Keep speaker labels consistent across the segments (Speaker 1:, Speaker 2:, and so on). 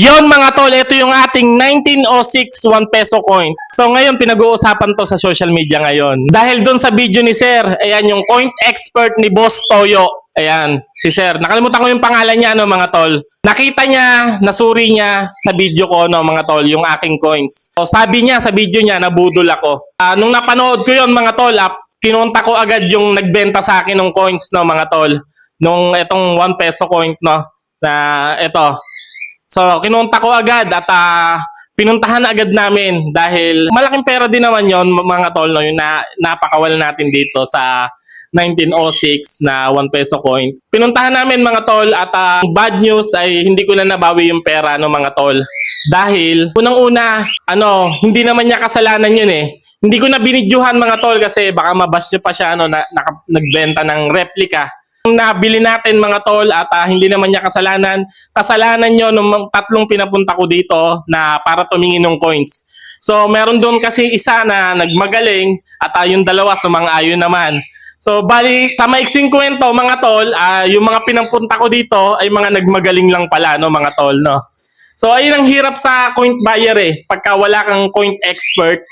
Speaker 1: Yon mga tol, ito yung ating 1906 1 peso coin. So ngayon pinag-uusapan to sa social media ngayon. Dahil doon sa video ni Sir, ayan yung coin expert ni Boss Toyo. Ayan, si Sir. Nakalimutan ko yung pangalan niya mga tol. Nakita niya, nasuri niya sa video ko mga tol, yung aking coins. So sabi niya sa video niya, nabudol ako. Nung napanood ko yon mga tol, kinontak ko agad yung nagbenta sa akin ng coins mga tol. Nung etong 1 peso coin na ito. So, kinontak ko agad at pinuntahan agad namin dahil malaking pera din naman yon mga tol, no, yung napakawala natin dito sa 1906 na 1 peso coin. Pinuntahan namin mga tol at bad news ay hindi ko na nabawi yung pera mga tol. Dahil unang-una, hindi naman niya kasalanan yun eh. Hindi ko na binidyohan mga tol kasi baka mabash nyo pa siya nagbenta ng replica. Nabili natin mga tol at hindi naman niya kasalanan. Kasalanan nyo nung tatlong pinapunta ko dito na para tumingin ng coins. So meron doon kasi isa na nagmagaling at yung dalawa sumang-ayon naman. So bali sa maiksing kwento mga tol, yung mga pinapunta ko dito ay mga nagmagaling lang pala mga tol no. So ayun ang hirap sa coin buyer eh. Pagka wala kang coin expert,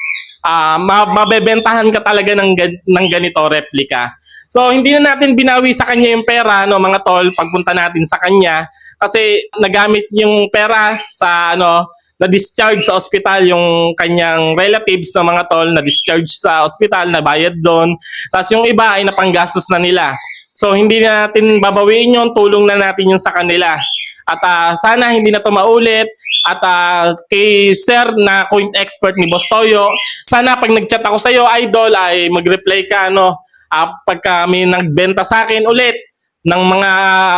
Speaker 1: mabebentahan ka talaga ng ganito replica. So hindi na natin binawi sa kanya yung pera mga tol pagpunta natin sa kanya kasi nagamit yung pera sa na-discharge sa ospital yung kanyang relatives mga tol, na-discharge sa ospital, nabayad doon. Tapos yung iba ay napanggastos na nila. So hindi na natin babawiin yun, tulong na natin yun sa kanila. At sana hindi na to maulit. At kay Sir na coin expert ni Boss Toyo, sana pag nag-chat ako sa iyo, idol, ay mag-reply ka pagka may nagbenta sa akin ulit ng mga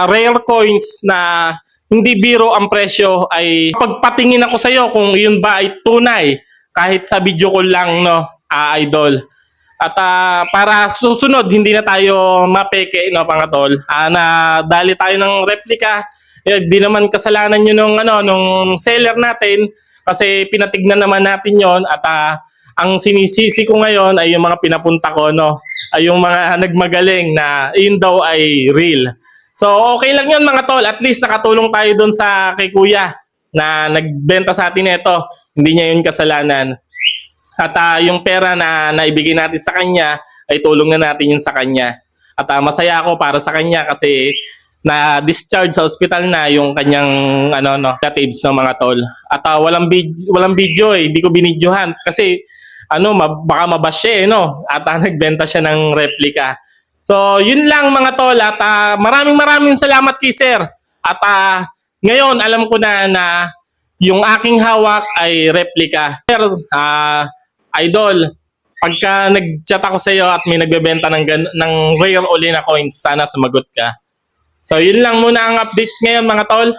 Speaker 1: rare coins na hindi biro ang presyo, ay pagpatingin ako sa iyo kung yun ba ay tunay kahit sa video ko lang idol. At para susunod hindi na tayo mapeke mga tol. Na dali tayo ng replica. Di naman kasalanan yun nung seller natin kasi pinatignan naman natin yon at ang sinisisi ko ngayon ay yung mga pinapunta ko ay yung mga nagmagaling na yun daw ay real. So okay lang yun mga tol, at least nakatulong tayo doon sa kay kuya na nagbenta sa atin ito. Hindi niya yun kasalanan. At yung pera na naibigay natin sa kanya ay tulong na natin yun sa kanya. At masaya ako para sa kanya kasi na-discharge sa ospital na yung kanyang relatives mga tol. At walang video eh, hindi ko binidyohan kasi baka mabash siya at nagbenta siya ng replica. So yun lang mga tol at maraming salamat kay Sir. At ngayon alam ko na yung aking hawak ay replica. Sir, idol, pagka nag-chat ako sa iyo at may nagbebenta ng rare uli na coins, sana sumagot ka. So yun lang muna ang updates ngayon mga tol.